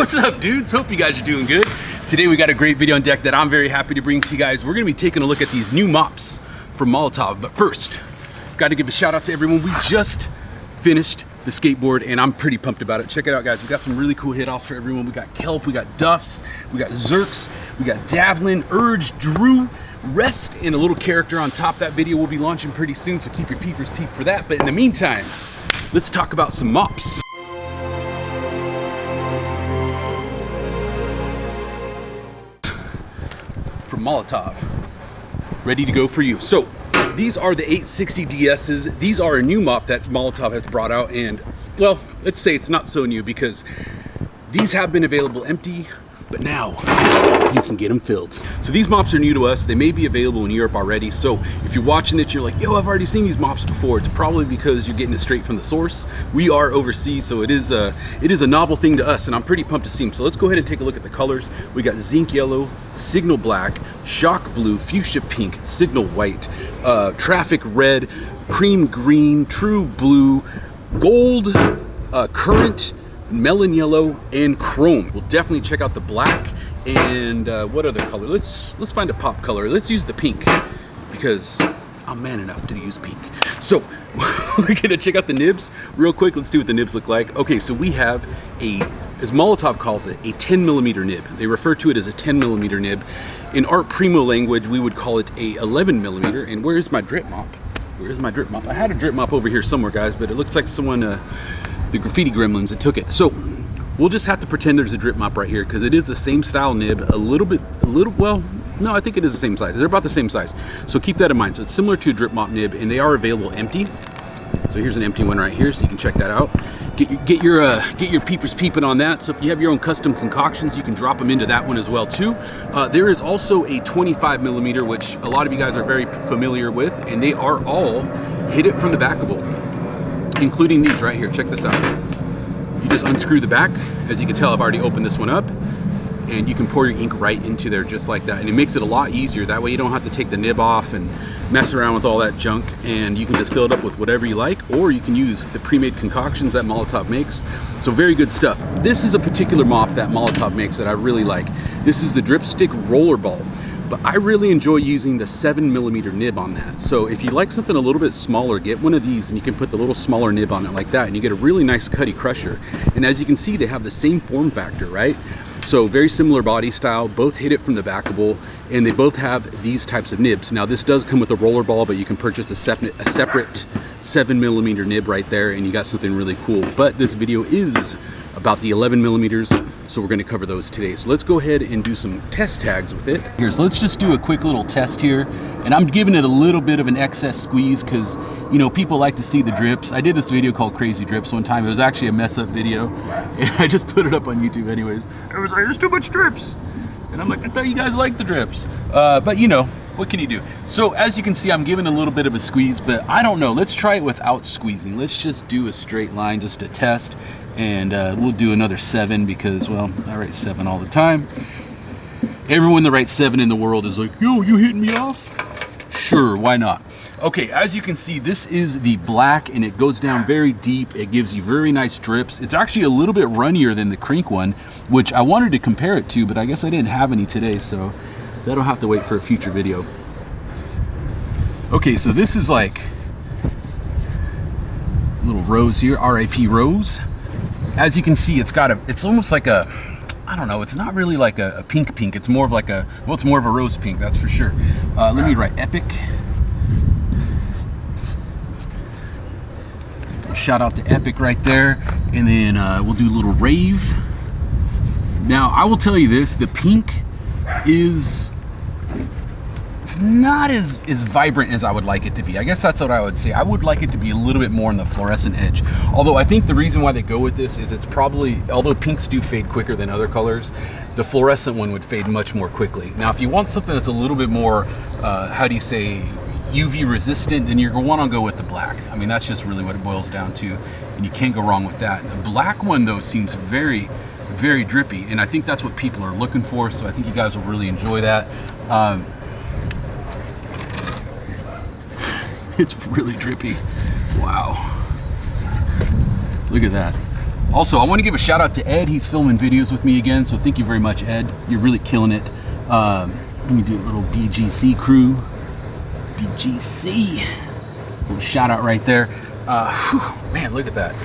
What's up, dudes? Hope you guys are doing good. Today we got a great video on deck that I'm very happy to bring to you guys. We're gonna be taking a look at these new mops from Molotow. But first, gotta give a shout out to everyone. We just finished the skateboard and I'm pretty pumped about it. Check it out, guys. We got some really cool hit offs for everyone. We got Kelp, we got Duffs, we got Zerks, we got Davlin, Urge, Drew, Rest, and a little character on top. That video will be launching pretty soon, so keep your peepers peeped for that. But in the meantime, let's talk about some mops. From Molotow, ready to go for you. So these are the 860 DSs. These are a new mop that Molotow has brought out, and well, let's say it's not so new because these have been available empty, but now you can get them filled. So these mops are new to us. They may be available in Europe already. So if you're watching it, you're like, yo, I've already seen these mops before. It's probably because you're getting it straight from the source. We are overseas, so it is a novel thing to us, and I'm pretty pumped to see them. So let's go ahead and take a look at the colors. We got Zinc Yellow, Signal Black, Shock Blue, Fuchsia Pink, Signal White, Traffic Red, Cream Green, True Blue, Gold, Current, Melon Yellow, and Chrome. We'll definitely check out the black and what other color? Let's find a pop color. Let's use the pink because I'm man enough to use pink. So we're gonna check out the nibs real quick. Let's see what the nibs look like. Okay, so we have as Molotow calls it, a 10mm nib. They refer to it as a 10mm nib. In Art Primo language, we would call it a 11mm. And where's my drip mop? Where's my drip mop? I had a drip mop over here somewhere, guys, but it looks like someone, the graffiti gremlins, that took it. So we'll just have to pretend there's a drip mop right here because it is the same style nib, well, no, I think it is the same size. They're about the same size. So keep that in mind. So it's similar to a drip mop nib, and they are available empty. So here's an empty one right here, so you can check that out. Get your peepers peeping on that. So if you have your own custom concoctions, you can drop them into that one as well too. There is also a 25mm, which a lot of you guys are very familiar with, and they are all hit it from the backable, including these right here. Check this out. You just unscrew the back. As you can tell, I've already opened this one up, and you can pour your ink right into there just like that, and it makes it a lot easier. That way you don't have to take the nib off and mess around with all that junk, and you can just fill it up with whatever you like, or you can use the pre-made concoctions that Molotow makes. So very good stuff. This is a particular mop that Molotow makes that I really like. This is the Dripstick Rollerball, but I really enjoy using the 7mm nib on that. So if you like something a little bit smaller, get one of these and you can put the little smaller nib on it like that, and you get a really nice cutty crusher. And as you can see, they have the same form factor, right? So very similar body style, both hit it from the backable, and they both have these types of nibs. Now this does come with a roller ball, but you can purchase a separate 7mm nib right there, and you got something really cool. But this video is about the 11mm, so we're gonna cover those today. So let's go ahead and do some test tags with it. Here, so let's just do a quick little test here. And I'm giving it a little bit of an excess squeeze because, you know, people like to see the drips. I did this video called Crazy Drips one time. It was actually a mess up video. And I just put it up on YouTube anyways. I was like, there's too much drips. And I'm like, I thought you guys liked the drips. But you know, what can you do? So as you can see, I'm giving a little bit of a squeeze, but I don't know. Let's try it without squeezing. Let's just do a straight line just to test. And we'll do another 7 because, well, I write 7 all the time. Everyone that writes 7 in the world is like, yo, you hitting me off? Sure, why not? Okay, as you can see, this is the black, and it goes down very deep. It gives you very nice drips. It's actually a little bit runnier than the Crink one, which I wanted to compare it to, but I guess I didn't have any today, so that'll have to wait for a future video. Okay, so this is like a little rose here, RIP Rose. As you can see, it's almost like a, I don't know, it's not really like a pink. It's more of like a, well, it's more of a rose pink, that's for sure. Let me write Epic. Shout out to Epic right there. And then we'll do a little Rave. Now, I will tell you this, the pink is, it's not as vibrant as I would like it to be. I guess that's what I would say. I would like it to be a little bit more on the fluorescent edge. Although I think the reason why they go with this is it's probably, although pinks do fade quicker than other colors, the fluorescent one would fade much more quickly. Now, if you want something that's a little bit more, how do you say, UV resistant, then you're gonna wanna go with the black. I mean, that's just really what it boils down to, and you can't go wrong with that. The black one though seems very, very drippy, and I think that's what people are looking for, so I think you guys will really enjoy that. It's really drippy. Wow. Look at that. Also, I want to give a shout out to Ed. He's filming videos with me again, so thank you very much, Ed. You're really killing it. Let me do a little BGC crew. BGC. Little shout out right there. Man, look at that.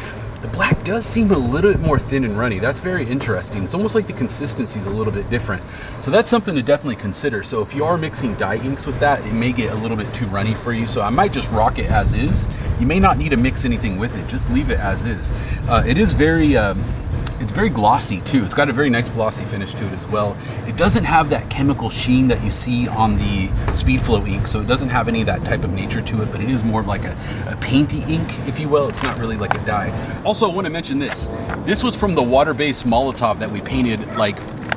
The black does seem a little bit more thin and runny. That's very interesting. It's almost like the consistency is a little bit different. So that's something to definitely consider. So if you are mixing dye inks with that, it may get a little bit too runny for you. So I might just rock it as is. You may not need to mix anything with it. Just leave it as is. It is very, it's very glossy too. It's got a very nice glossy finish to it as well. It doesn't have that chemical sheen that you see on the Speedflow ink. So it doesn't have any of that type of nature to it, but it is more like a painty ink, if you will. It's not really like a dye. Also, I want to mention this. This was from the water-based Molotow that we painted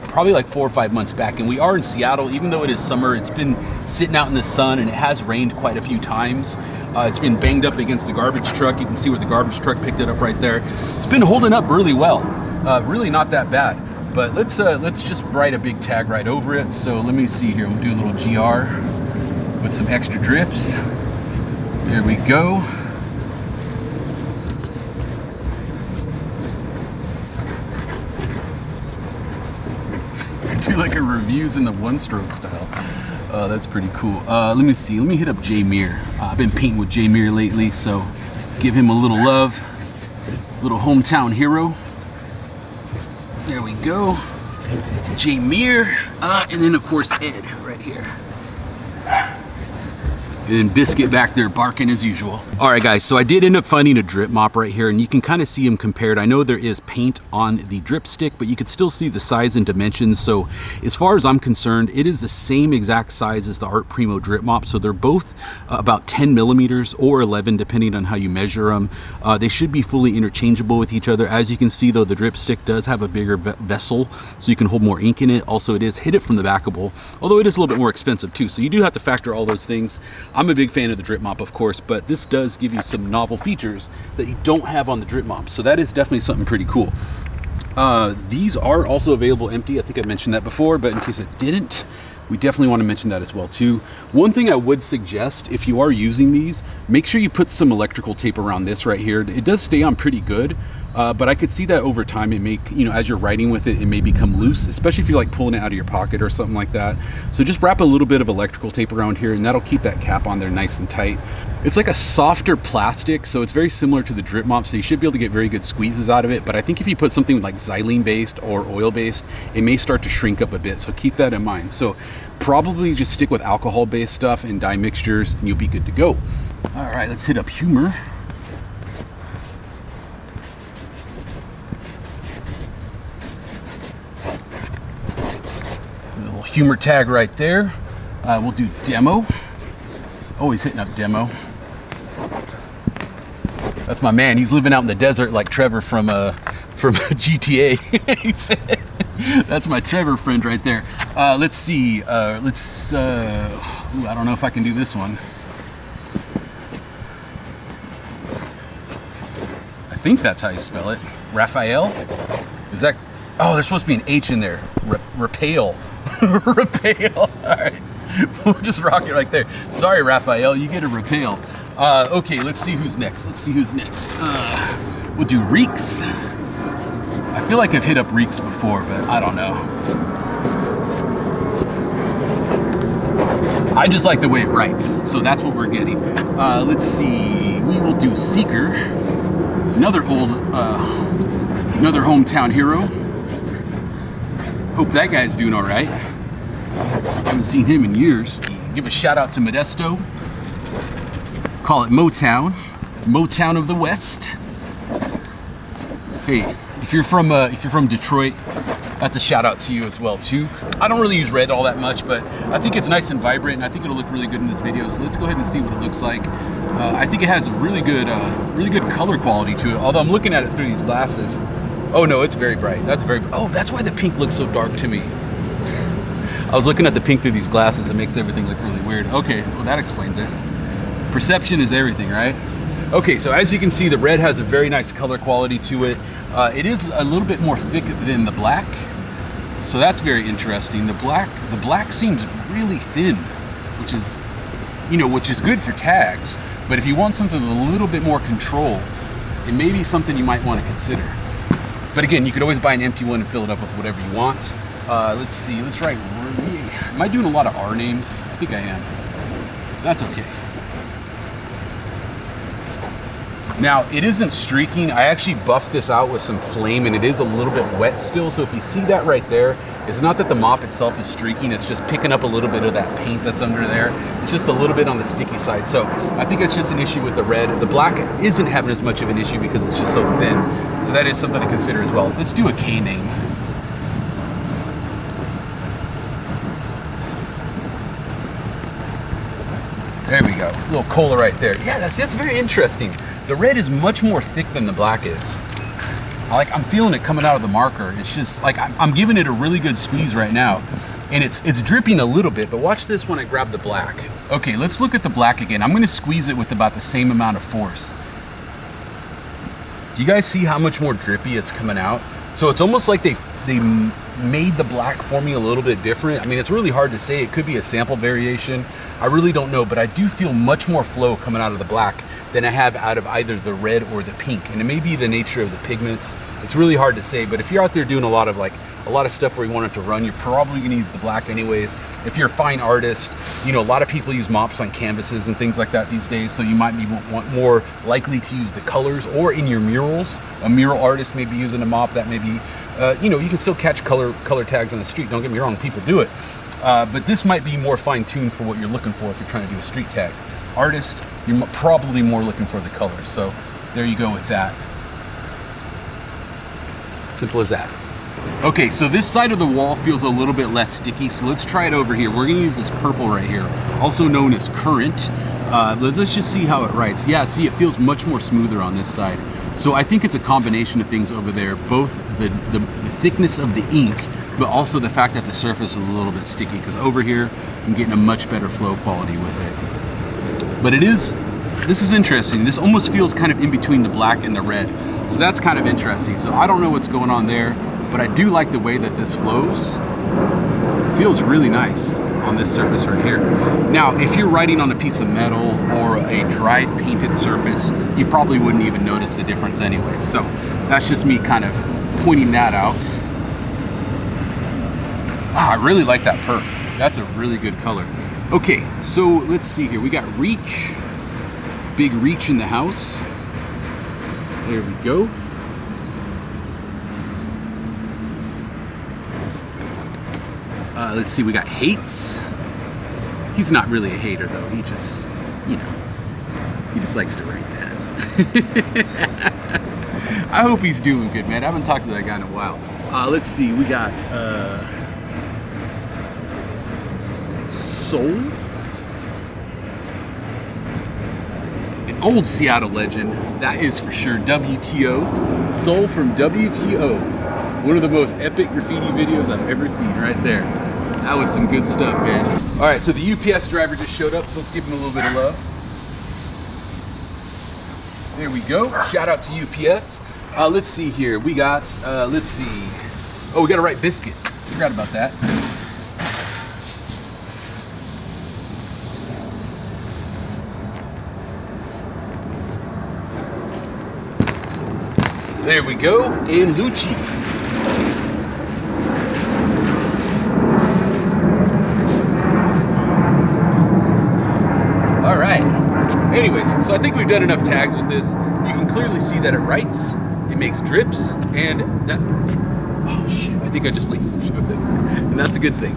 probably like 4 or 5 months back, and we are in Seattle. Even though it is summer, it's been sitting out in the sun and it has rained quite a few times. It's been banged up against the garbage truck. You can see where the garbage truck picked it up right there. It's been holding up really well. Really not that bad. But let's just write a big tag right over it. So let me see here. We'll do a little GR with some extra drips. There we go. Do like a reviews in the one-stroke style. That's pretty cool. Let me see. Let me hit up Jay Mir. I've been painting with Jay Mir lately, so give him a little love. Little hometown hero. There we go. Jay Mir. And then, of course, Ed right here. And then Biscuit back there barking as usual. All right, guys, so I did end up finding a drip mop right here, and you can kind of see them compared. I know there is paint on the dripstick, but you can still see the size and dimensions. So as far as I'm concerned, it is the same exact size as the Art Primo drip mop. So they're both about 10 millimeters or 11, depending on how you measure them. They should be fully interchangeable with each other. As you can see, though, the dripstick does have a bigger vessel, so you can hold more ink in it. Also, it is hit it from the backable, although it is a little bit more expensive too. So you do have to factor all those things. I'm a big fan of the drip mop, of course, but this does give you some novel features that you don't have on the drip mop. So that is definitely something pretty cool. These are also available empty. I think I mentioned that before, but in case I didn't, we definitely want to mention that as well too. One thing I would suggest, if you are using these, make sure you put some electrical tape around this right here. It does stay on pretty good, but I could see that over time it may, as you're writing with it, it may become loose, especially if you're like pulling it out of your pocket or something like that. So just wrap a little bit of electrical tape around here, and that'll keep that cap on there nice and tight. It's like a softer plastic, so it's very similar to the drip mop, so you should be able to get very good squeezes out of it. But I think if you put something like xylene based or oil based, it may start to shrink up a bit, so keep that in mind. So probably just stick with alcohol based stuff and dye mixtures, and you'll be good to go. All right, let's hit up humor. A little humor tag right there. We'll do demo. Always hitting up demo. That's my man. He's living out in the desert like Trevor from GTA. He said, that's my Trevor friend right there. Let's see. Ooh, I don't know if I can do this one. I think that's how you spell it. Raphael? Is that? Oh, there's supposed to be an H in there. Raphael. Raphael. All right. We'll just rock it right there. Sorry, Raphael. You get a Raphael. Okay, let's see who's next. We'll do Reeks. I feel like I've hit up Reeks before, but I don't know. I just like the way it writes, so that's what we're getting. Let's see. We will do Seeker. Another hometown hero. Hope that guy's doing all right. Haven't seen him in years. Give a shout out to Modesto. Call it Motown. Motown of the West. Hey, if you're from Detroit, that's a shout out to you as well too. I don't really use red all that much, but I think it's nice and vibrant, and I think it'll look really good in this video. So let's go ahead and see what it looks like. I think it has a really good color quality to it. Although I'm looking at it through these glasses. Oh no, it's very bright. That's why the pink looks so dark to me. I was looking at the pink through these glasses. It makes everything look really weird. Okay, well that explains it. Perception is everything, right? Okay, so as you can see, the red has a very nice color quality to it. It is a little bit more thick than the black, so that's very interesting. The black seems really thin, which is good for tags. But if you want something with a little bit more control, it may be something you might want to consider. But again, you could always buy an empty one and fill it up with whatever you want. Let's see, let's write, am I doing a lot of R names? I think I am. That's okay. Now, it isn't streaking. I actually buffed this out with some flame, and it is a little bit wet still. So if you see that right there, it's not that the mop itself is streaking, it's just picking up a little bit of that paint that's under there. It's just a little bit on the sticky side. So I think it's just an issue with the red. The black isn't having as much of an issue because it's just so thin. So that is something to consider as well. Let's do a K name. There we go, a little cola right there. Yeah, that's very interesting. The red is much more thick than the black is. I'm feeling it coming out of the marker. It's just like, I'm giving it a really good squeeze right now. And it's dripping a little bit, but watch this when I grab the black. Okay, let's look at the black again. I'm gonna squeeze it with about the same amount of force. Do you guys see how much more drippy it's coming out? So it's almost like they made the black for me a little bit different. I mean, it's really hard to say. It could be a sample variation. I really don't know, but I do feel much more flow coming out of the black than I have out of either the red or the pink. And it may be the nature of the pigments. It's really hard to say, but if you're out there doing a lot of stuff where you want it to run, you're probably gonna use the black anyways. If you're a fine artist, you know, a lot of people use mops on canvases and things like that these days, so you might be more likely to use the colors, or in your murals. A mural artist may be using a mop that may be, you know, you can still catch color tags on the street, don't get me wrong, people do it. But this might be more fine-tuned for what you're looking for if you're trying to do a street tag. Artist, you're probably more looking for the colors, so there you go with that. Simple as that. Okay, so this side of the wall feels a little bit less sticky, so let's try it over here. We're gonna use this purple right here, also known as currant. Let's just see how it writes. Yeah, see, it feels much more smoother on this side. So I think it's a combination of things over there, both the thickness of the ink, but also the fact that the surface is a little bit sticky, because over here, I'm getting a much better flow quality with it. But this is interesting. This almost feels kind of in between the black and the red. So that's kind of interesting. So I don't know what's going on there, but I do like the way that this flows. It feels really nice on this surface right here. Now, if you're writing on a piece of metal or a dried painted surface, you probably wouldn't even notice the difference anyway. So that's just me kind of pointing that out. Wow, I really like that perp. That's a really good color. Okay, so let's see here. We got reach, big reach in the house. There we go. Let's see, we got hates. He's not really a hater though. He just, you know, he just likes to write that. I hope he's doing good, man. I haven't talked to that guy in a while. Let's see, we got Soul. An old Seattle legend, that is for sure. WTO. Soul from WTO. One of the most epic graffiti videos I've ever seen right there. That was some good stuff, man. All right, so the UPS driver just showed up, so let's give him a little bit of love. There we go. Shout out to UPS. Let's see here. We got, let's see. Oh, we got to write biscuit. Forgot about that. There we go. And Lucci. All right. Anyways, so I think we've done enough tags with this. You can clearly see that it writes, it makes drips, and that, oh shit, I think I just leaned into it. And that's a good thing.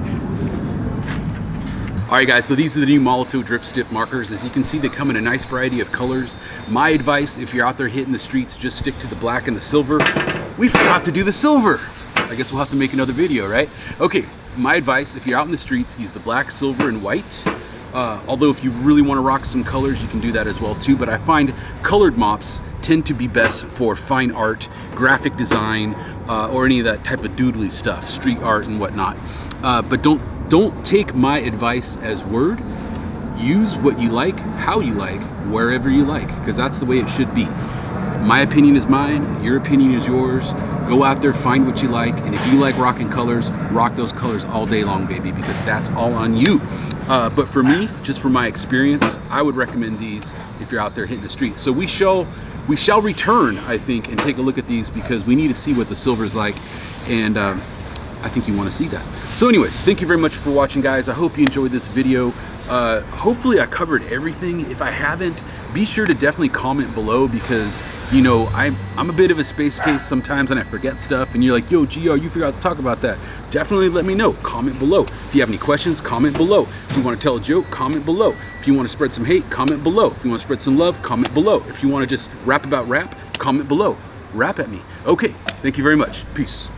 All right guys, so these are the new Molotow Dripstick markers. As you can see, they come in a nice variety of colors. My advice, if you're out there hitting the streets, just stick to the black and the silver. We forgot to do the silver. I guess we'll have to make another video, right? Okay, my advice, if you're out in the streets, use the black, silver, and white. Although if you really want to rock some colors, you can do that as well too, but I find colored mops tend to be best for fine art, graphic design, or any of that type of doodly stuff, street art and whatnot. But don't take my advice as word. Use what you like, how you like, wherever you like, because that's the way it should be. My opinion is mine, your opinion is yours. Go out there, find what you like, and if you like rocking colors, rock those colors all day long, baby, because that's all on you. But for me, just from my experience, I would recommend these if you're out there hitting the streets. So we show we shall return, I think, and take a look at these because we need to see what the silver is like, and I think you want to see that. So anyways, thank you very much for watching, guys. I hope you enjoyed this video. Hopefully I covered everything. If I haven't, be sure to definitely comment below because, you know, I'm a bit of a space case sometimes and I forget stuff, and you're like, yo, GR, you forgot to talk about that. Definitely let me know. Comment below. If you have any questions, comment below. If you want to tell a joke, comment below. If you want to spread some hate, comment below. If you want to spread some love, comment below. If you want to just rap about rap, comment below. Rap at me. Okay, thank you very much. Peace.